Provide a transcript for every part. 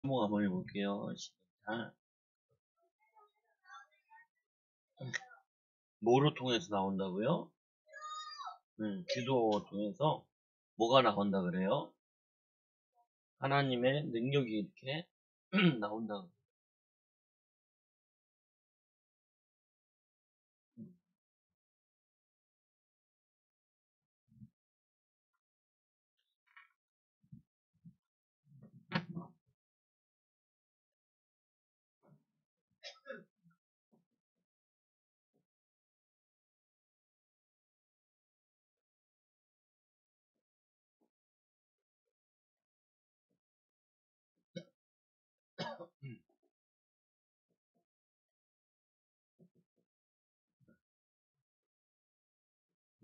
제목 한번 해볼게요. 시작. 뭐로 통해서 나온다고요? 기도 통해서 뭐가 나온다 그래요? 하나님의 능력이 이렇게 나온다.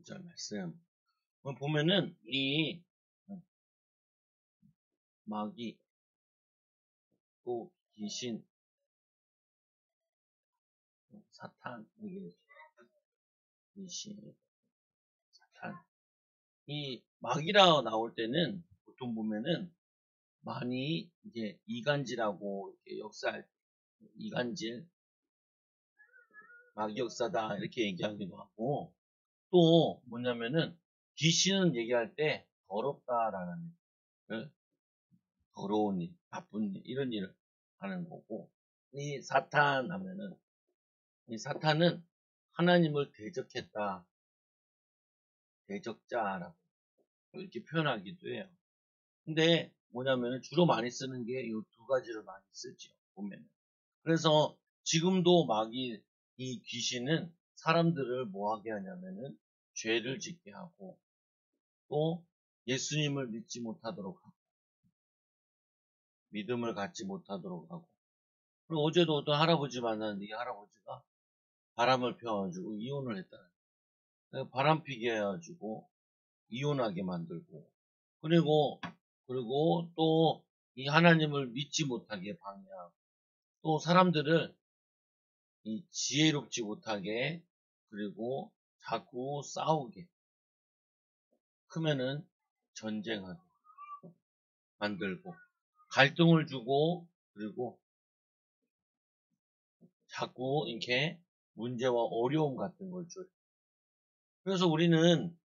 자, 말씀. 보면은 이 마귀 또 귀신, 사탄, 이게 귀신, 사탄. 이 마귀라 나올 때는 보통 보면은 많이 이게 이간질하고 이렇게 역사할 때, 이간질, 마귀 역사다 이렇게 얘기하기도 하고, 또 뭐냐면은 귀신은 얘기할 때 더럽다라는 더러운 일, 나쁜 일, 이런 일을 하는 거고, 이 사탄 하면은 이 사탄은 하나님을 대적했다, 대적자라고 이렇게 표현하기도 해요. 근데 뭐냐면은 주로 많이 쓰는 게 이 두 가지를 많이 쓰죠, 보면은. 그래서 지금도 마귀, 이 귀신은 사람들을 뭐 하게 하냐면은 죄를 짓게 하고, 또 예수님을 믿지 못하도록 하고, 믿음을 갖지 못하도록 하고. 그리고 어제도 어떤 할아버지 만났는데 이 할아버지가 바람을 펴가지고 이혼을 했다. 바람 피게 해가지고 이혼하게 만들고, 그리고 또 이 하나님을 믿지 못하게 방해하고, 또 사람들을 이 지혜롭지 못하게, 그리고 자꾸 싸우게, 크면은 전쟁하게 만들고, 갈등을 주고, 그리고 자꾸 이렇게 문제와 어려움 같은 걸 줘요. 그래서 우리는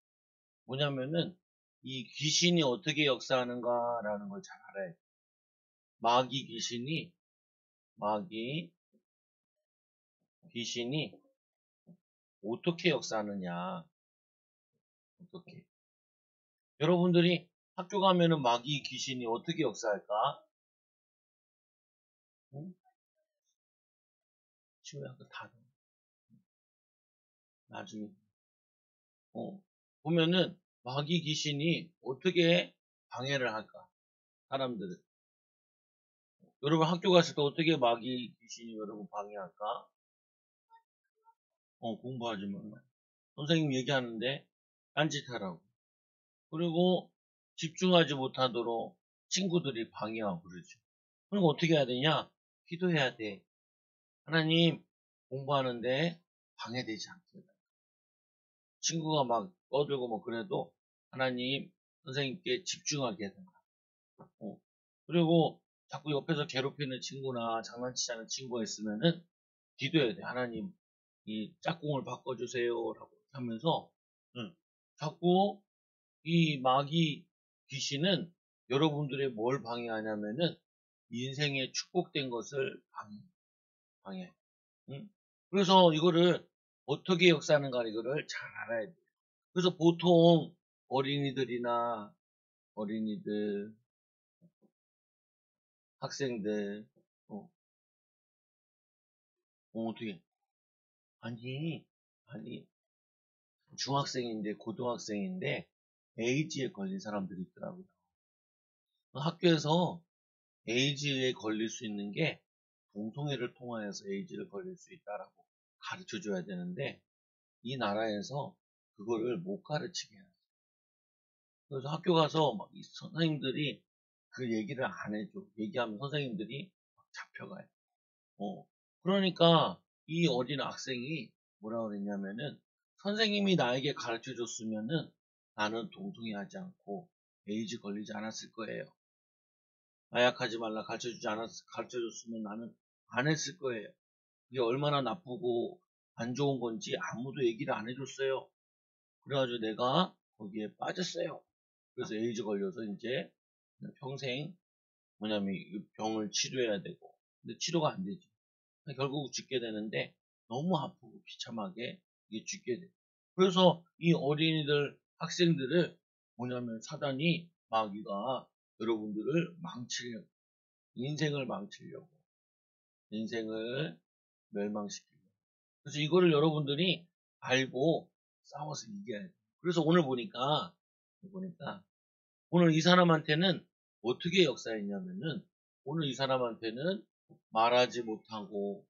뭐냐면은 이 귀신이 어떻게 역사하는가라는 걸 잘 알아야 돼. 마귀 마귀 귀신이 어떻게 역사하느냐, 어떻게. 여러분들이 학교 가면은 마귀 귀신이 어떻게 역사할까? 응? 친구야, 그 다, 나중에. 보면은 마귀 귀신이 어떻게 방해를 할까? 사람들을. 여러분 학교 갔을 때 어떻게 마귀 귀신이 여러분 방해할까? 공부하지 마. 선생님 얘기하는데 딴짓하라고. 그리고 집중하지 못하도록 친구들이 방해하고 그러죠. 그럼 어떻게 해야 되냐? 기도해야 돼. 하나님, 공부하는데 방해되지 않게. 친구가 막 떠들고 뭐 그래도 하나님, 선생님께 집중하게 해달라. 어. 그리고 자꾸 옆에서 괴롭히는 친구나 장난치자는 친구가 있으면은 기도해야 돼. 하나님, 이 짝꿍을 바꿔주세요라고 하면서, 응. 자꾸 이 마귀 귀신은 여러분들의 뭘 방해하냐면은 인생에 축복된 것을 방해. 응? 그래서 이거를 어떻게 역사하는가 이거를 잘 알아야 돼. 그래서 보통 어린이들, 학생들, 어, 어떻게, 아니, 아니, 중학생인데, 고등학생인데, 에이즈에 걸린 사람들이 있더라고요. 학교에서 에이즈에 걸릴 수 있는 게 동성애를 통하여서 에이즈를 걸릴 수 있다라고 가르쳐 줘야 되는데, 이 나라에서 그거를 못 가르치게 해요. 그래서 학교 가서 막 선생님들이 그 얘기를 안 해줘. 얘기하면 선생님들이 막 잡혀가요. 어. 그러니까 이 어린 학생이 뭐라 그랬냐면은 선생님이 나에게 가르쳐 줬으면은 나는 동성애 하지 않고 에이즈 걸리지 않았을 거예요. 마약하지 말라 가르쳐줬으면 나는 안 했을 거예요. 이게 얼마나 나쁘고 안 좋은 건지 아무도 얘기를 안 해줬어요. 그래가지고 내가 거기에 빠졌어요. 그래서 에이즈 걸려서 이제 평생 뭐냐면 이 병을 치료해야 되고, 근데 치료가 안 되죠. 결국 죽게 되는데 너무 아프고 비참하게 이게 죽게 돼요. 그래서 이 어린이들, 학생들을 뭐냐면 사단이 마귀가 여러분들을 망치려고, 인생을 망치려고, 인생을 멸망시키려고. 그래서 이거를 여러분들이 알고 싸워서 이겨야 돼요. 그래서 보니까 오늘 이 사람한테는 어떻게 역사했냐면은 오늘 이 사람한테는 말하지 못하고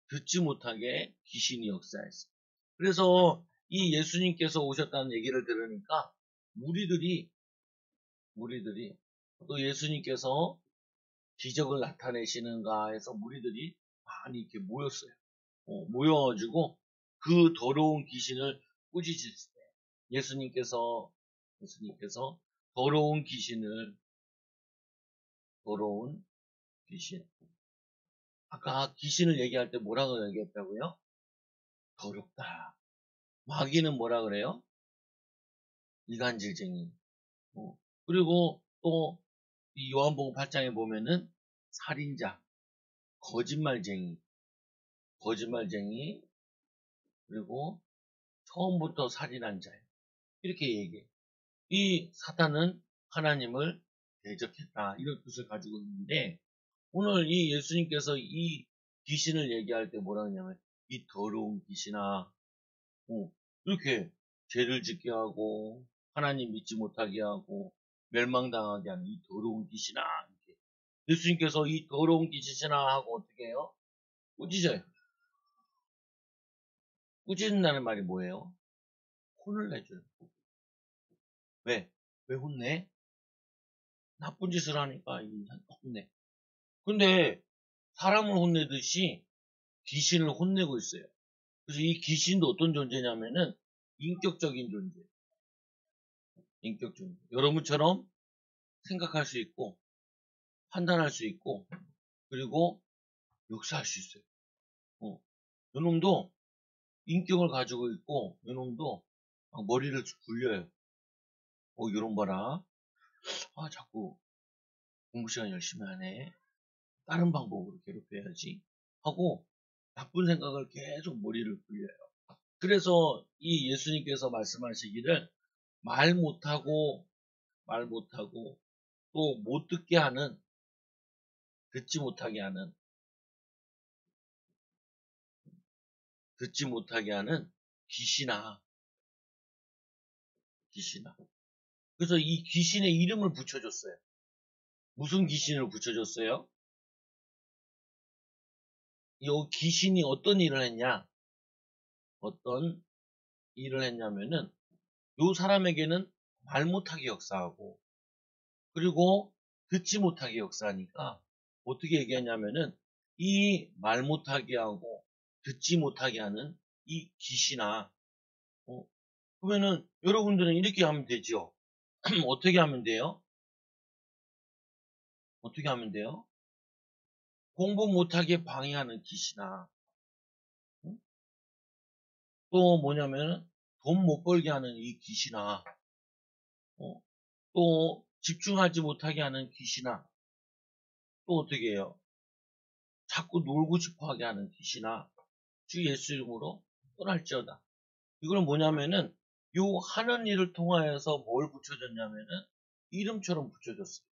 듣지 못하게 귀신이 역사했어요. 그래서 이 예수님께서 오셨다는 얘기를 들으니까 무리들이 또 예수님께서 기적을 나타내시는가 해서 무리들이 많이 이렇게 모였어요. 모여가지고 그 더러운 귀신을 꾸짖으실 때 예수님께서 더러운 귀신, 아까 귀신을 얘기할 때 뭐라고 얘기했다고요? 더럽다. 마귀는 뭐라 그래요? 이간질쟁이. 그리고 또 이 요한복음 8장에 보면은 살인자, 거짓말쟁이, 그리고 처음부터 살인한 자예요. 이렇게 얘기해요. 이 사탄은 하나님을 대적했다. 이런 뜻을 가지고 있는데 오늘 이 예수님께서 이 귀신을 얘기할 때 뭐라 하냐면 이 더러운 귀신아, 이렇게 죄를 짓게 하고 하나님 믿지 못하게 하고 멸망당하게 하는 이 더러운 귀신아, 이렇게 예수님께서 이 더러운 귀신아 하고 어떻게 해요? 꾸짖어요. 꾸짖는다는 말이 뭐예요? 혼을 내줘요. 왜? 왜 혼내? 나쁜 짓을 하니까 혼내. 근데 사람을 혼내듯이 귀신을 혼내고 있어요. 그래서 이 귀신도 어떤 존재냐면은 인격적인 존재. 인격적인. 여러분처럼 생각할 수 있고 판단할 수 있고 그리고 역사할 수 있어요. 요놈도 인격을 가지고 있고 요놈도 막 머리를 굴려요. 요놈 봐라. 자꾸 공부 시간 열심히 하네. 다른 방법으로 괴롭혀야지 하고 나쁜 생각을 계속 머리를 굴려요. 그래서 이 예수님께서 말씀하시기를 말 못하고 또 못 듣게 하는, 듣지 못하게 하는 귀신아. 그래서 이 귀신의 이름을 붙여줬어요. 무슨 귀신을 붙여줬어요? 이 귀신이 어떤 일을 했냐면은 요 사람에게는 말 못하게 역사하고 그리고 듣지 못하게 역사하니까 어떻게 얘기했냐면은 이 말 못하게 하고 듣지 못하게 하는 이 귀신아. 그러면은 여러분들은 이렇게 하면 되죠. 어떻게 하면 돼요? 공부 못하게 방해하는 귀신아. 또 뭐냐면 돈 못 벌게 하는 이 귀신아. 또 집중하지 못하게 하는 귀신아. 또 어떻게 해요? 자꾸 놀고 싶어하게 하는 귀신아. 주 예수 이름으로 떠날지어다. 이거는 뭐냐면은 요 하는 일을 통하여서 뭘 붙여줬냐면은 이름처럼 붙여줬어요.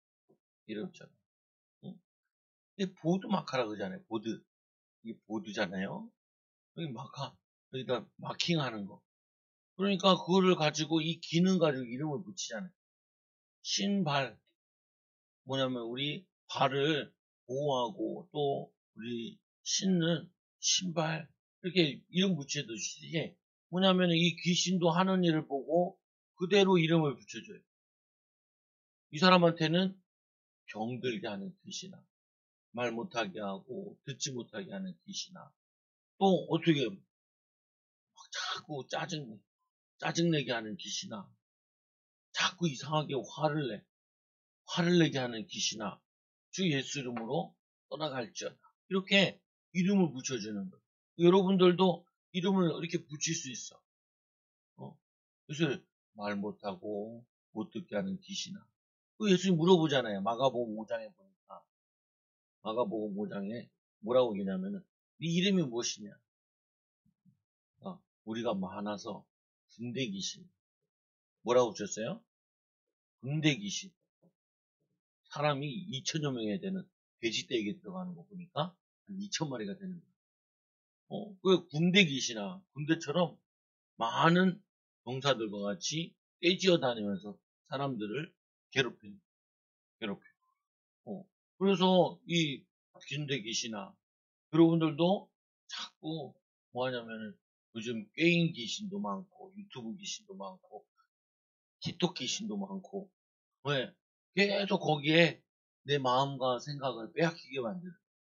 이름처럼. 응? 보드 마카라 그러잖아요. 보드. 이게 보드잖아요. 여기 여기다 마킹하는 거. 그러니까 그거를 가지고 이 기능 가지고 이름을 붙이잖아요. 신발. 뭐냐면 우리 발을 보호하고 또 우리 신는 신발. 이렇게 이름 붙여두시지. 뭐냐면 이 귀신도 하는 일을 보고 그대로 이름을 붙여줘요. 이 사람한테는 병들게 하는 귀신아. 말 못하게 하고 듣지 못하게 하는 귀신아. 또 어떻게 자꾸 짜증내게 하는 귀신아. 자꾸 이상하게 화를 내게 하는 귀신아. 주 예수 이름으로 떠나갈지어다. 이렇게 이름을 붙여주는 거예요. 여러분들도 이름을 이렇게 붙일 수 있어. 그래서 말 못하고 못 듣게 하는 귀신아. 그 예수님 물어보잖아요. 마가복음 5장에 보니까. 마가복음 5장에 뭐라고 얘기냐면은 네 이름이 무엇이냐? 우리가 많아서 군대 귀신. 뭐라고 붙였어요? 군대 귀신. 사람이 2천여 명이 되는 돼지떼에게 들어가는 거 보니까 한 2천 마리가 되는 거예요. 그 군대 귀신아. 군대처럼 많은 병사들과 같이 떼지어 다니면서 사람들을 괴롭혀. 그래서 이 군대 귀신아. 여러분들도 자꾸 뭐 하냐면은 요즘 게임 귀신도 많고 유튜브 귀신도 많고 틱톡 귀신도 많고 왜 계속 거기에 내 마음과 생각을 빼앗기게 만드는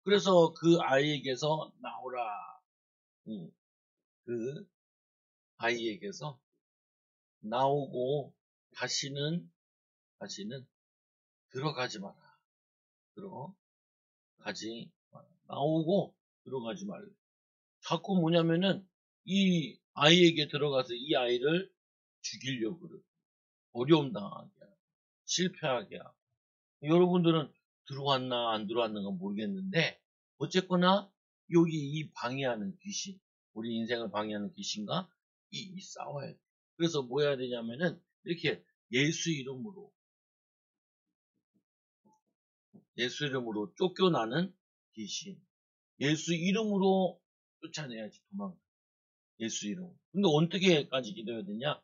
그래서 그 아이에게서 나오라 그 아이에게서 나오고 다시는 들어가지 마라 들어가지 마라 나오고 들어가지 말라 자꾸 뭐냐면은 이 아이에게 들어가서 이 아이를 죽이려고 그래. 어려움 당하게 하고, 실패하게 하고. 여러분들은 들어왔나 안 들어왔는가 모르겠는데 어쨌거나 여기 이 방해하는 귀신, 우리 인생을 방해하는 귀신과 이 싸워야 돼. 그래서 뭐 해야 되냐면은 이렇게 예수 이름으로 쫓겨나는 귀신. 예수 이름으로 쫓아내야지 도망가. 예수 이름. 근데 어떻게까지 기도해야 되냐?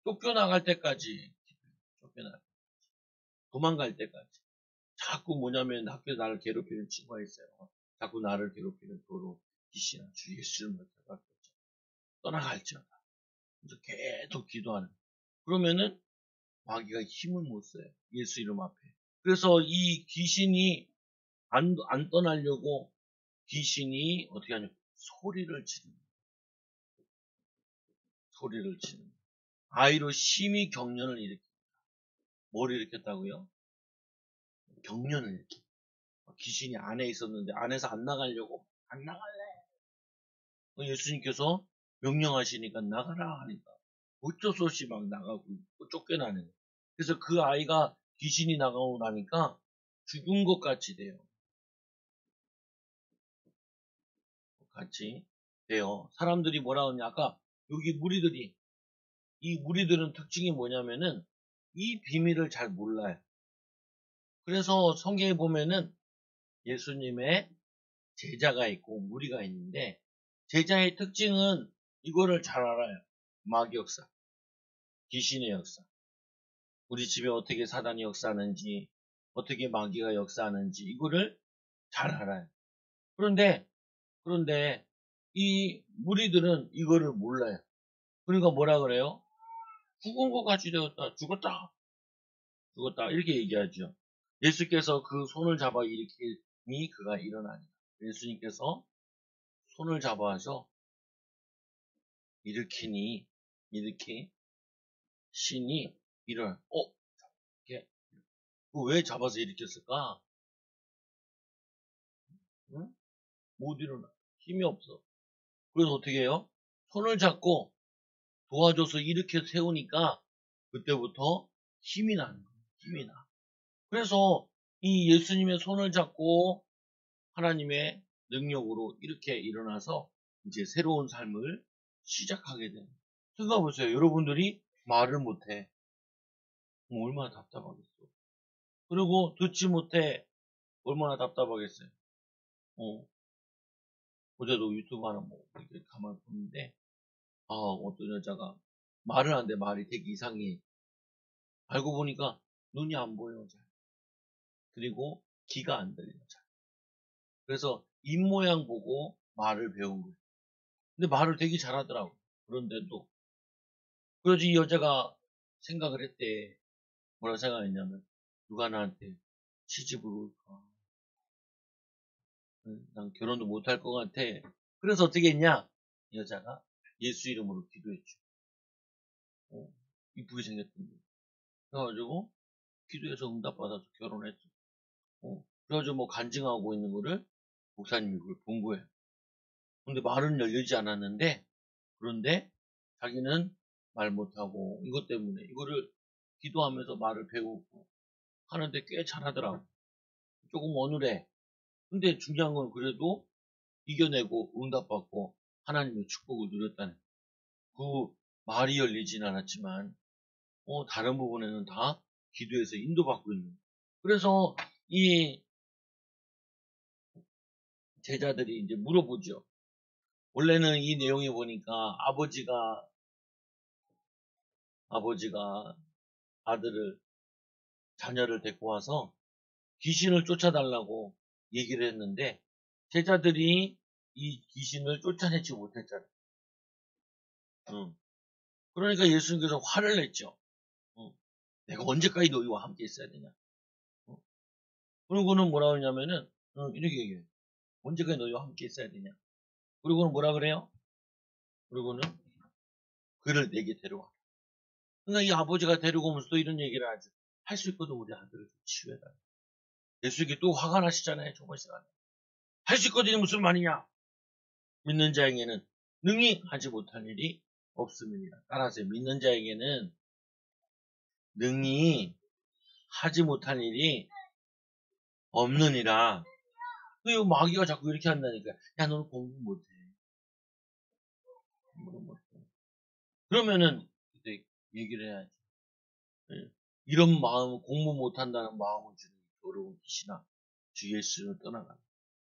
쫓겨나갈 때까지 쫓겨나. 도망갈 때까지. 자꾸 뭐냐면 학교에 나를 괴롭히는 친구가 있어요. 자꾸 나를 괴롭히는 도로 귀신아 주 예수를 떠나갈지어다. 그래서 계속 기도하는. 그러면은 마귀가 힘을 못 써요. 예수 이름 앞에. 그래서 이 귀신이 안 떠나려고 귀신이 어떻게 하냐? 소리를 지르는. 소리를 지르는. 아이로 심히 경련을 일으킵니다. 뭘 일으켰다고요? 경련을 일으킵니다. 귀신이 안에 있었는데 안에서 안 나가려고 안 나갈래. 예수님께서 명령하시니까 나가라 하니까 어쩔 수 없이 막 나가고 쫓겨나는 거예요. 그래서 그 아이가 귀신이 나가고 나니까 죽은 것 같이 돼요. 같이 돼요. 사람들이 뭐라 하냐 아까 여기 무리들이 이 무리들은 특징이 뭐냐면은 이 비밀을 잘 몰라요. 그래서 성경에 보면은 예수님의 제자가 있고 무리가 있는데 제자의 특징은 이거를 잘 알아요. 마귀 역사, 귀신의 역사. 우리 집에 어떻게 사단이 역사하는지, 어떻게 마귀가 역사하는지 이거를 잘 알아요. 그런데 이 무리들은 이거를 몰라요. 그러니까 뭐라 그래요? 죽은 것 같이 되었다. 죽었다. 이렇게 얘기하죠. 예수께서 그 손을 잡아 일으키니 그가 일어나니. 예수님께서 손을 잡아서 일으키니 신이 일어나. 이렇게 왜 잡아서 일으켰을까? 응? 못 일어나. 힘이 없어. 그래서 어떻게 해요? 손을 잡고 도와줘서 일으켜 세우니까 그때부터 힘이 나는 거예요. 힘이 나. 그래서 이 예수님의 손을 잡고 하나님의 능력으로 이렇게 일어나서 이제 새로운 삶을 시작하게 됩니다. 생각해 보세요. 여러분들이 말을 못해. 얼마나 답답하겠어. 그리고 듣지 못해. 얼마나 답답하겠어요. 어제도 유튜브 하나 뭐 이렇게 가만히 보는데 어떤 여자가 말을 하는데 말이 되게 이상해. 알고 보니까 눈이 안 보여요. 잘. 그리고 귀가 안 들려요. 잘. 그래서 입모양 보고 말을 배운 거예요. 근데 말을 되게 잘하더라고. 그런데도. 그래서 이 여자가 생각을 했대. 뭐라고 생각했냐면 누가 나한테 시집을 올까? 난 결혼도 못할 것 같아. 그래서 어떻게 했냐? 여자가 예수 이름으로 기도했죠. 이쁘게 생겼던데. 그래가지고 기도해서 응답받아서 결혼했죠. 그래가지고 뭐 간증하고 있는 거를 목사님이 그걸 본 거예요. 근데 말은 열리지 않았는데, 그런데 자기는 말 못하고 이것 때문에 이거를 기도하면서 말을 배우고 하는데 꽤 잘하더라고. 조금 어눌해. 근데 중요한 건 그래도 이겨내고 응답받고 하나님의 축복을 누렸다는 그 말이 열리진 않았지만 다른 부분에는 다 기도해서 인도받고 있는 거예요. 그래서 이 제자들이 이제 물어보죠. 원래는 이 내용에 보니까 아버지가 자녀를 데리고 와서 귀신을 쫓아달라고 얘기를 했는데 제자들이 이 귀신을 쫓아내지 못했잖아요. 그러니까 예수님께서 화를 냈죠. 내가 언제까지 너희와 함께 있어야 되냐. 그리고는 뭐라 그러냐면은 이렇게 얘기해요. 언제까지 너희와 함께 있어야 되냐. 그리고는 뭐라 그래요? 그리고는 그를 내게 데려와. 그러니까 이 아버지가 데리고 오면서 또 이런 얘기를 하죠. 할 수 있거든 우리 아들을 치유해달라. 예수님께 또 화가 나시잖아요. 저번 시간에. 할 수 있거든요. 무슨 말이냐. 믿는 자에게는 능히 하지 못할 일이 없습니다. 따라서 믿는 자에게는 능히 하지 못할 일이 없느니라. 그 마귀가 자꾸 이렇게 한다니까. 야, 너는 공부 못해. 그러면은 그때 얘기를 해야지. 이런 마음, 공부 못한다는 마음을 주는 더러운 귀신아, 주 예수를 떠나가.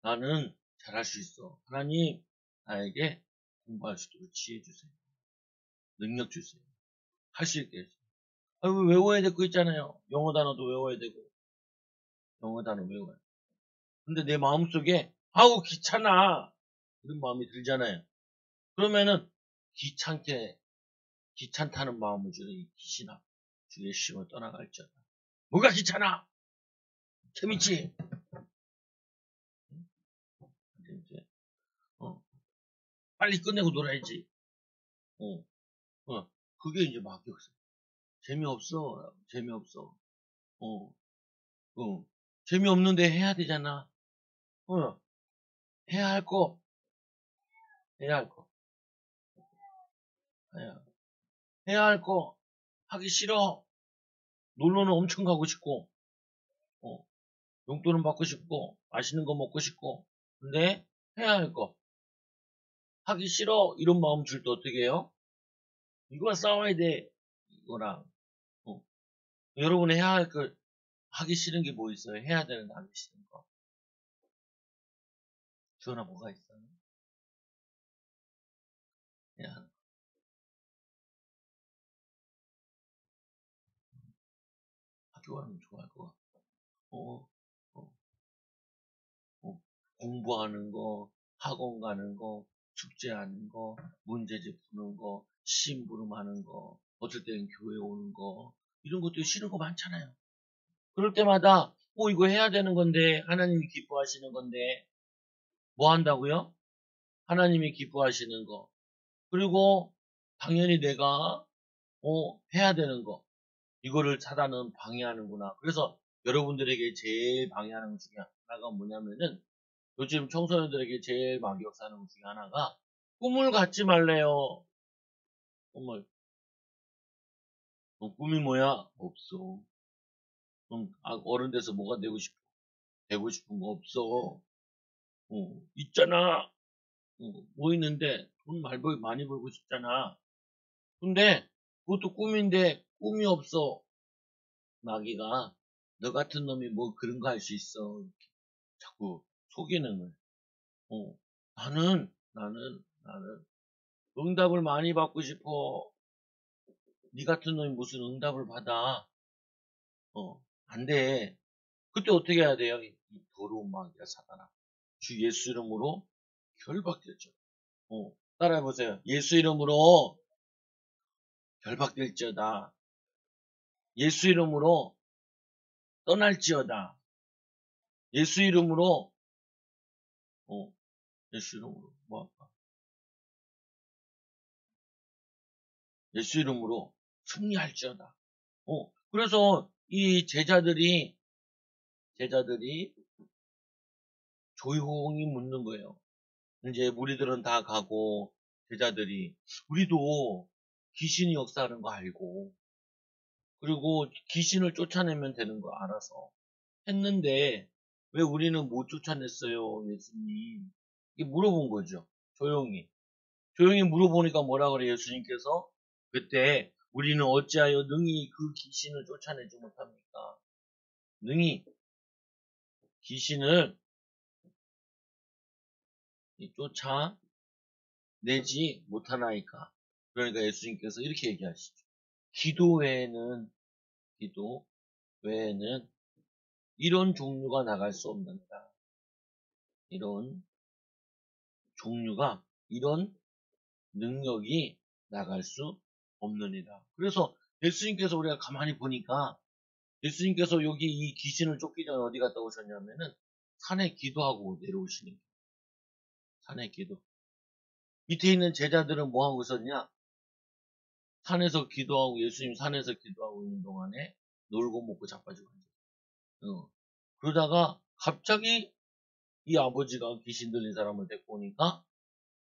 나는 잘할 수 있어. 하나님, 나에게 공부할 수 있도록 지혜 주세요. 능력 주세요. 할 수 있게 해주세요. 외워야 될 거 있잖아요. 영어 단어도 외워야 되고, 영어 단어 외워야 돼. 근데 내 마음속에, 아우, 귀찮아. 이런 마음이 들잖아요. 그러면은, 귀찮다는 마음을 주는 이 귀신아, 주 예수를 떠나갈지어다. 뭐가 귀찮아? 재밌지? 이제, 빨리 끝내고 놀아야지. 그게 이제 막역사. 재미없어. 재미없어. 재미없는데 해야 되잖아. 해야 할 거. 해야 할 거. 해야 할 거. 하기 싫어. 놀러는 엄청 가고 싶고, 용돈은 받고 싶고, 맛있는 거 먹고 싶고, 근데 해야 할 거. 하기 싫어. 이런 마음 줄 때 어떻게 해요? 이거와 싸워야 돼. 이거랑. 여러분 해야 할 거, 하기 싫은 게 뭐 있어요? 해야 되는 하기 싫은 거. 주원아 뭐가 있어요? 해야 하는 거. 학교 가면 좋아할 거. 어, 어, 공부하는 거, 학원 가는 거, 축제하는 거, 문제집 푸는 거, 심부름하는 거, 어떨 때는 교회 오는 거, 이런 것도 싫은 거 많잖아요. 그럴 때마다, 이거 해야 되는 건데, 하나님이 기뻐하시는 건데, 뭐 한다고요? 하나님이 기뻐하시는 거. 그리고, 당연히 내가, 해야 되는 거. 이거를 사단은 방해하는구나. 그래서 여러분들에게 제일 방해하는 것 중에 하나가 뭐냐면은, 요즘 청소년들에게 제일 막역사는 것 중에 하나가 꿈을 갖지 말래요. 꿈을. 꿈이 뭐야? 없어. 어른 돼서 뭐가 되고 싶어? 되고 싶은 거 없어. 있잖아. 뭐 있는데 돈 많이 벌고 싶잖아. 근데 그것도 꿈인데 꿈이 없어. 마귀가 너 같은 놈이 뭐 그런 거 할 수 있어. 자꾸 속이는 거야. 나는 응답을 많이 받고 싶어. 니 같은 놈이 무슨 응답을 받아. 안 돼. 그때 어떻게 해야 돼요? 이 더러운 마귀가 사단아. 주 예수 이름으로 결박될지어다. 따라해보세요. 예수 이름으로 결박될지어다. 예수 이름으로 떠날지어다. 예수 이름으로, 예수 이름으로, 뭐 할까? 예수 이름으로 승리할지어다. 그래서 이 제자들이 제자들이 조용히 묻는 거예요. 이제 무리들은 다 가고 제자들이 우리도 귀신이 역사하는 거 알고 그리고 귀신을 쫓아내면 되는 거 알아서 했는데 왜 우리는 못 쫓아냈어요, 예수님? 이게 물어본 거죠. 조용히. 조용히 물어보니까 뭐라 그래요, 예수님께서? 그때 우리는 어찌하여 능히 그 귀신을 쫓아내지 못합니까? 능히 귀신을 쫓아내지 못하나이까? 그러니까 예수님께서 이렇게 얘기하시죠. 기도 외에는 이런 종류가 나갈 수 없는다. 이런 종류가, 이런 능력이 나갈 수 없느니라. 그래서 예수님께서 우리가 가만히 보니까 예수님께서 여기 이 귀신을 쫓기 전에 어디 갔다 오셨냐면은 산에 기도하고 내려오시는 거예요. 산에 기도. 밑에 있는 제자들은 뭐 하고 있었냐? 산에서 기도하고 예수님 산에서 기도하고 있는 동안에 놀고 먹고 자빠지고 앉았어요. 그러다가 갑자기 이 아버지가 귀신 들린 사람을 데리고 오니까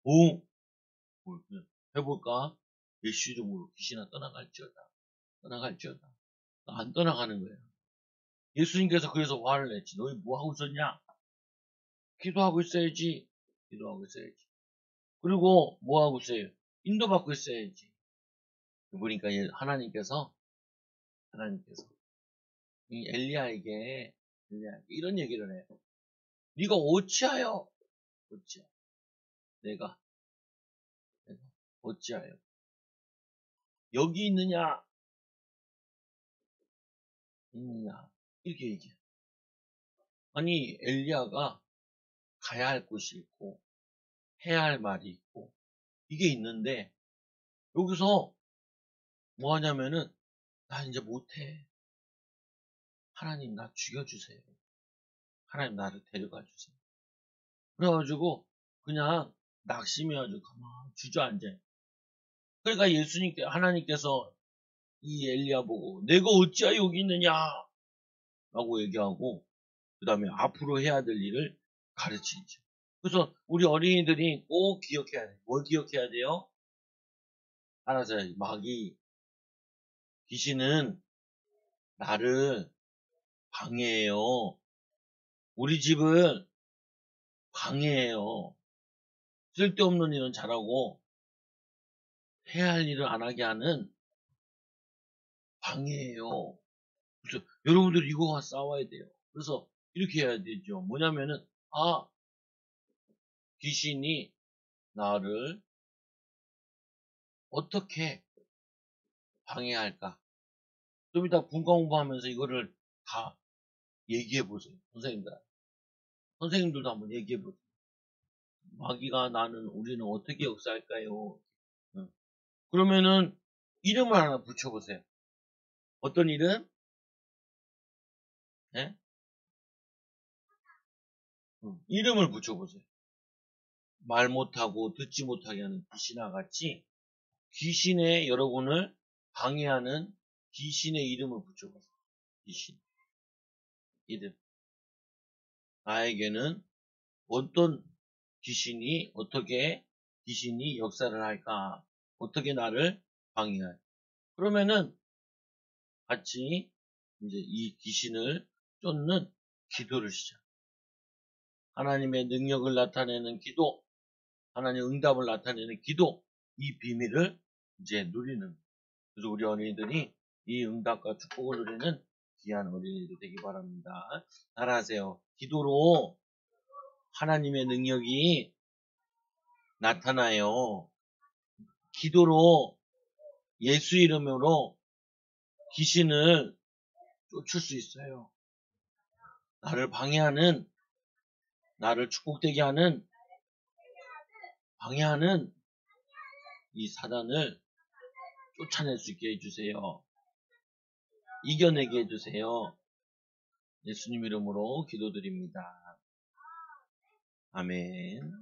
오, 해볼까? 예수 이름으로 귀신아 떠나갈지어다. 안 떠나가는 거예요. 예수님께서 그래서 화를 냈지. 너희 뭐 하고 있었냐? 기도하고 있어야지. 그리고 뭐 하고 있어요? 인도받고 있어야지. 그러니까 하나님께서 이 엘리야에게 이런 얘기를 해요. 네가 어찌하여 내가 어찌하여 여기 있느냐 이렇게 얘기해. 아니 엘리야가 가야 할 곳이 있고 해야 할 말이 있고 이게 있는데 여기서 뭐 하냐면은 나 이제 못해. 하나님 나 죽여주세요. 하나님 나를 데려가 주세요. 그래가지고 그냥 낙심해가지고 가만히 주저앉아. 그러니까 하나님께서 이 엘리야 보고 내가 어찌하여 여기 있느냐 라고 얘기하고 그 다음에 앞으로 해야 될 일을 가르치죠. 그래서 우리 어린이들이 꼭 기억해야 돼요. 뭘 기억해야 돼요? 알아서 해야지. 귀신은 나를 방해해요. 우리 집을 방해해요. 쓸데없는 일은 잘하고 해야 할 일을 안 하게 하는 방해예요. 그래서 여러분들 이거와 싸워야 돼요. 그래서 이렇게 해야 되죠. 뭐냐면은 귀신이 나를 어떻게 방해할까? 좀 이따 분과 공부하면서 이거를 다 얘기해 보세요. 선생님들도 한번 얘기해 보세요. 마귀가 우리는 어떻게 역사할까요? 그러면은 이름을 하나 붙여보세요. 어떤 이름? 네? 이름을 붙여보세요. 말 못하고 듣지 못하게 하는 귀신과 같이 귀신의 여러분을 방해하는 귀신의 이름을 붙여보세요. 귀신 이름. 나에게는 어떤 어떻게 귀신이 역사를 할까? 어떻게 나를 방해할? 그러면은 같이 이제 이 귀신을 쫓는 기도를 시작. 하나님의 능력을 나타내는 기도, 하나님의 응답을 나타내는 기도, 이 비밀을 이제 누리는. 그래서 우리 어린이들이 이 응답과 축복을 누리는 귀한 어린이들 되기 바랍니다. 따라하세요. 기도로 하나님의 능력이 나타나요. 기도로 예수 이름으로 귀신을 쫓을 수 있어요. 나를 방해하는, 나를 축복되게 하는, 방해하는 이 사단을 쫓아낼 수 있게 해주세요. 이겨내게 해주세요. 예수님 이름으로 기도드립니다. 아멘.